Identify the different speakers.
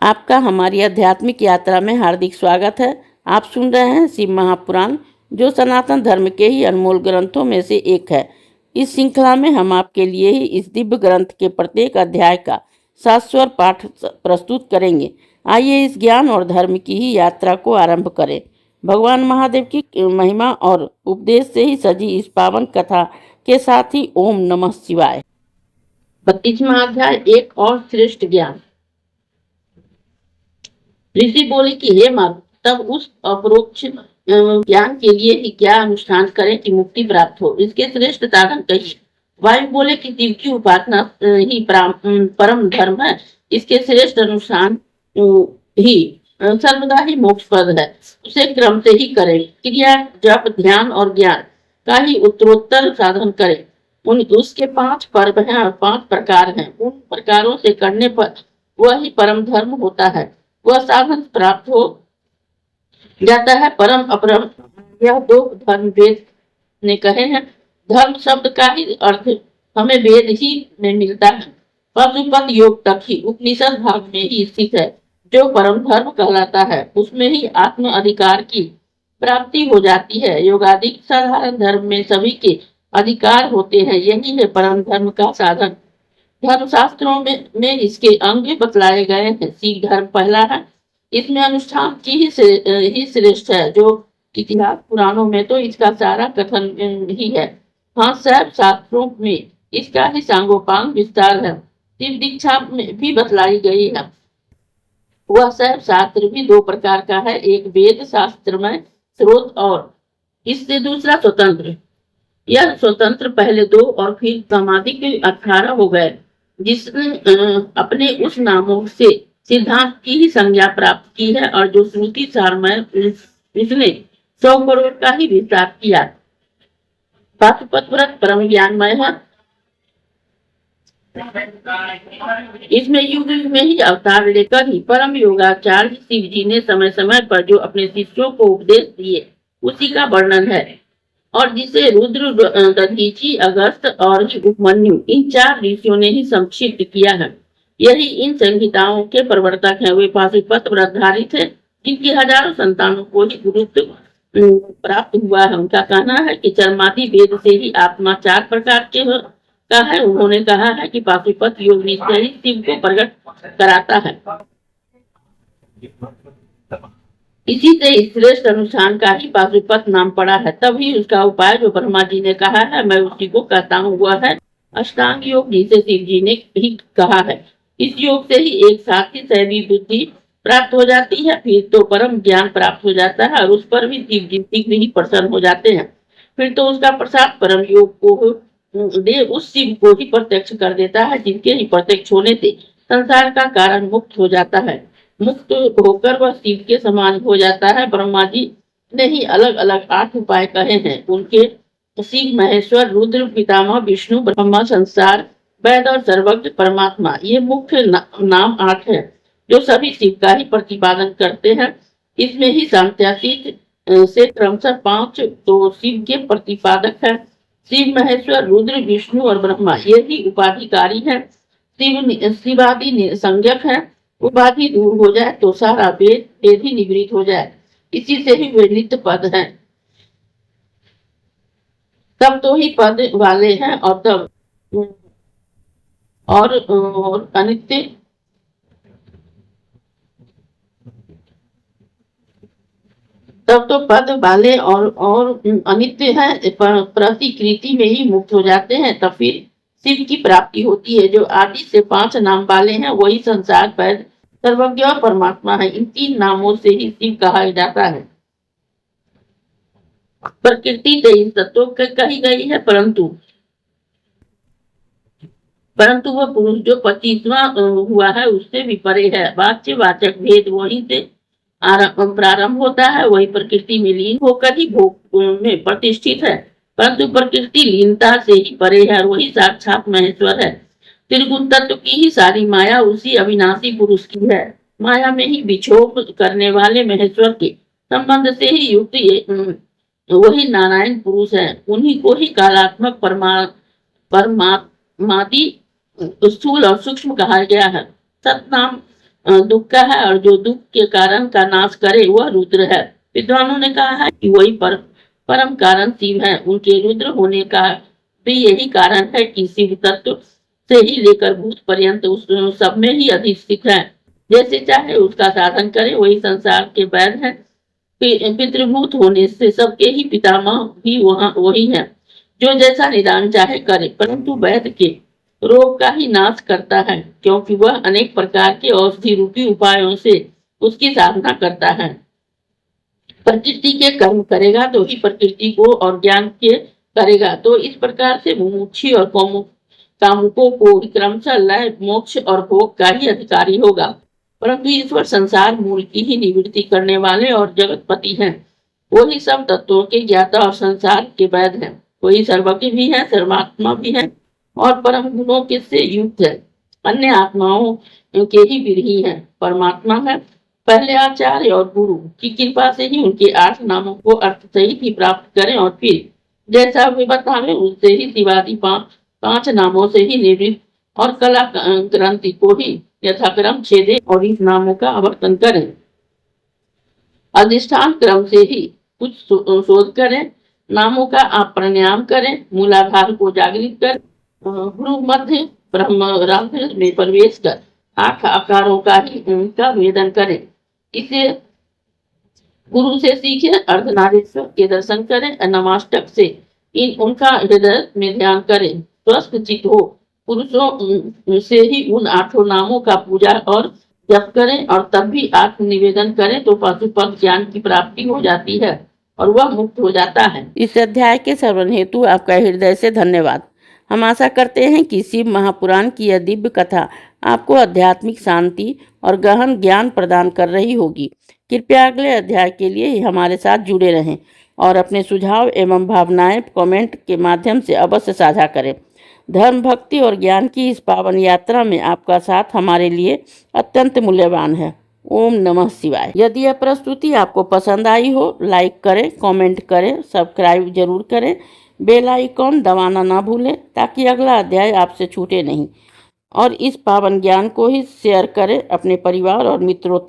Speaker 1: आपका हमारी आध्यात्मिक यात्रा में हार्दिक स्वागत है। आप सुन रहे हैं शिव महापुराण, जो सनातन धर्म के ही अनमोल ग्रंथों में से एक है। इस श्रृंखला में हम आपके लिए ही इस दिव्य ग्रंथ के प्रत्येक अध्याय का शाश्वत पाठ प्रस्तुत करेंगे। आइए इस ज्ञान और धर्म की ही यात्रा को आरंभ करें। भगवान महादेव की महिमा और उपदेश से ही सजी इस पावन कथा के साथ ही ओम नमः शिवाय। 32वां अध्याय, एक और श्रेष्ठ ज्ञान। ऋषि बोले कि हे माता, तब उस अपरोक्ष ज्ञान के लिए ही क्या अनुष्ठान करें कि मुक्ति प्राप्त हो, इसके श्रेष्ठ साधन कहिए। वायु बोले कि शिव की उपासना ही परम धर्म है, इसके श्रेष्ठ अनुष्ठान ही सर्वदा ही मोक्षप्रद है, उसे क्रम से ही करें। क्रिया, जप, ध्यान और ज्ञान का ही उत्तरोत्तर साधन करें। उसके 5 पर्व हैं और 5 प्रकार हैं। उन प्रकारों से करने पर वह ही परम धर्म होता है, वह साधन प्राप्त हो जाता है। परम अपरम, यह 2 धर्म वेद ने कहे हैं। धर्म शब्द का ही अर्थ हमें वेद ही में मिलता है। पाशुपत योग तक ही उपनिषद भाग में ही स्थित है। जो परम धर्म कहलाता है उसमें ही आत्म अधिकार की प्राप्ति हो जाती है। योगादिक साधारण धर्म में सभी के अधिकार होते हैं, यही है परम धर्म का साधन। धर्मशास्त्रों में इसके अंग बतलाए गए हैं। शिव धर्म पहला है, इसमें अनुष्ठान की ही श्रेष्ठ है। जो इतिहास पुराणों में तो इसका सारा कथन ही है। हाँ, सब शास्त्रों में इसका ही सांगोपांग विस्तार है। शिव दीक्षा में भी बतलाई गई है। वह सब शास्त्र भी 2 प्रकार का है, एक वेद शास्त्र में स्रोत और इससे दूसरा स्वतंत्र। यह स्वतंत्र पहले 2 और फिर समाधि के 18 हो गए। जिसने अपने उस नामों से सिद्धांत की ही संज्ञा प्राप्त की है और जो श्रुति सार में इसने 100 करोड़ का ही विस्तार किया। पाशुपत व्रत परम ज्ञानमय है। इसमें युग युग में ही अवतार लेकर ही परम योगाचार्य शिव जी ने समय समय पर जो अपने शिष्यों को उपदेश दिए उसी का वर्णन है, और जिसे रुद्र, दधीची, अगस्त और उपमन्यु इन 4 ऋषियों ने ही संक्षिप्त किया है। यही इन संहिताओं के प्रवर्तक हैं। वे पाशुपत व्रतधारी थे, जिनकी हजारों संतानों को ही गुरुत्व प्राप्त हुआ है। उनका कहना है कि चरमादि वेद से ही आत्मा 4 प्रकार के का है। उन्होंने कहा है कि पाशुपत योग निश्चय ही शिव को प्रकट कराता है। इसी से श्रेष्ठ अनुष्ठान का ही पाशुपत नाम पड़ा है। तभी उसका उपाय जो ब्रह्मा जी ने कहा है, मैं उसी को कहता हूँ, वह है अष्टांग योग, जिसे शिव जी ने भी कहा है। इस योग से ही एक साथ ही दैवी बुद्धि प्राप्त हो जाती है, फिर तो परम ज्ञान प्राप्त हो जाता है और उस पर भी शिव जी शीघ्र ही प्रसन्न हो जाते हैं। फिर तो उसका प्रसाद परम योग को दे उस शिव को ही प्रत्यक्ष कर देता है, जिनके ही प्रत्यक्ष होने से संसार का कारण मुक्त हो जाता है। मुक्त होकर वह शिव के समान हो जाता है। ब्रह्मा जी ने ही अलग अलग 8 उपाय कहे हैं। उनके शिव, महेश्वर, रुद्र, पितामह, विष्णु, ब्रह्मा, संसार, वैद और सर्वज्ञ परमात्मा, ये मुख्य नाम 8 है, जो सभी शिव का ही प्रतिपादन करते हैं। इसमें ही सांत्यातीत से क्रमशः 5 तो शिव के प्रतिपादक है। शिव, महेश्वर, रुद्र, विष्णु और ब्रह्मा ये ही उपाधिकारी है। शिवादि संज्ञक है। उपाधि दूर हो जाए तो सारा वेद ही निवृत्त हो जाए। इसी से ही वे नित्य पद हैं। तब तो ही पद वाले हैं और तब और अनित्य तब तो पद वाले और अनित्य है, प्रतिकृति में ही मुक्त हो जाते हैं। तब फिर शिव की प्राप्ति होती है। जो आदि से 5 नाम वाले हैं वही संसार पर सर्वज्ञ और परमात्मा है। इन 3 नामों से ही शिव कहा जाता है। प्रकृति 23 तत्वों कही गई है, परंतु वह पुरुष जो 25वां हुआ है उससे भी परे है। वाच्य वाचक भेद वहीं से प्रारंभ होता है, वही प्रकृति में लीन होकर ही भोग में प्रतिष्ठित है। परंतु प्रकृति लीनता से ही परे है और वही साक्षात महेश्वर है। त्रिगुण तत्व की ही सारी माया उसी अविनाशी पुरुष की है। माया में ही विक्षोभ करने वाले महेश्वर के संबंध से ही युक्त वही नारायण पुरुष है। उन्हीं को ही कालात्मक परमात्मादि स्थूल और सूक्ष्म कहा गया है। सतनाम दुख का है और जो दुख के कारण का नाश करे वह रुद्र है। विद्वानों ने कहा है कि वही परम कारण शिव है। उनके रुद्र होने का भी यही कारण है कि शिव तत्व से ही लेकर भूत पर्यंत उस सब में ही अधिष्ठित है। जैसे चाहे उसका साधन करे, वही संसार के वैद है। पितृभूत होने से सबके ही पितामह भी वहाँ वही है, जो जैसा निदान चाहे करे, परंतु वैद के रोग का ही नाश करता है, क्योंकि वह अनेक प्रकार के औषधि रूपी उपायों से उसकी साधना करता है। प्रकृति के कर्म करेगा तो ही प्रकृति को और ज्ञान के करेगा। तो इस प्रकार से मुमुक्षी और कामुकों को क्रमशः लय, मोक्ष और भोग का ही अधिकारी होगा। परंतु ईश्वर संसार मूल की ही निवृत्ति करने वाले और जगतपति हैं। वही सब तत्वों के ज्ञाता और संसार के वैद हैं। वही सर्वज्ञ भी है, सर्वात्मा भी है और परम गुणों के से युक्त है। अन्य आत्माओं के ही विरही है, परमात्मा है। पहले आचार्य और गुरु की कृपा से ही उनके 8 नामों को अर्थ सहित ही प्राप्त करें और फिर जैसा वे बतावे उससे ही शिवादि 5 नामों से ही निर्मित और कला ग्रंथि को ही यथाक्रम छेदे और इस नामों का आवर्तन करें। अधिष्ठान क्रम से ही कुछ शोध करें। नामों का आप प्राणायाम करें, मूलाधार को जागृत कर भ्रू मध्य ब्रह्मरंध्र में प्रवेश कर 8 आकारों का ही उनका वेदन करें। इसे गुरु से सीखे, अर्धनारीश्वर के दर्शन करें, नमाष्टक से उनका हृदय में ध्यान करें। स्वस्थ चित्त हो पुरुषों से ही उन 8 नामों का पूजा और जप करें और तब भी आत्म निवेदन करें तो पशुपद ज्ञान की प्राप्ति हो जाती है और वह मुक्त हो जाता है। इस अध्याय के श्रवण हेतु आपका हृदय से धन्यवाद। हम आशा करते हैं कि शिव महापुराण की यह दिव्य कथा आपको आध्यात्मिक शांति और गहन ज्ञान प्रदान कर रही होगी। कृपया अगले अध्याय के लिए हमारे साथ जुड़े रहें और अपने सुझाव एवं भावनाएं कमेंट के माध्यम से अवश्य साझा करें। धर्म, भक्ति और ज्ञान की इस पावन यात्रा में आपका साथ हमारे लिए अत्यंत मूल्यवान है। ओम नमः शिवाय। यदि यह प्रस्तुति आपको पसंद आई हो, लाइक करें, कमेंट करें, सब्सक्राइब जरूर करें, बेल आइकॉन दबाना ना भूलें ताकि अगला अध्याय आपसे छूटे नहीं। और इस पावन ज्ञान को ही शेयर करें अपने परिवार और मित्रों तक।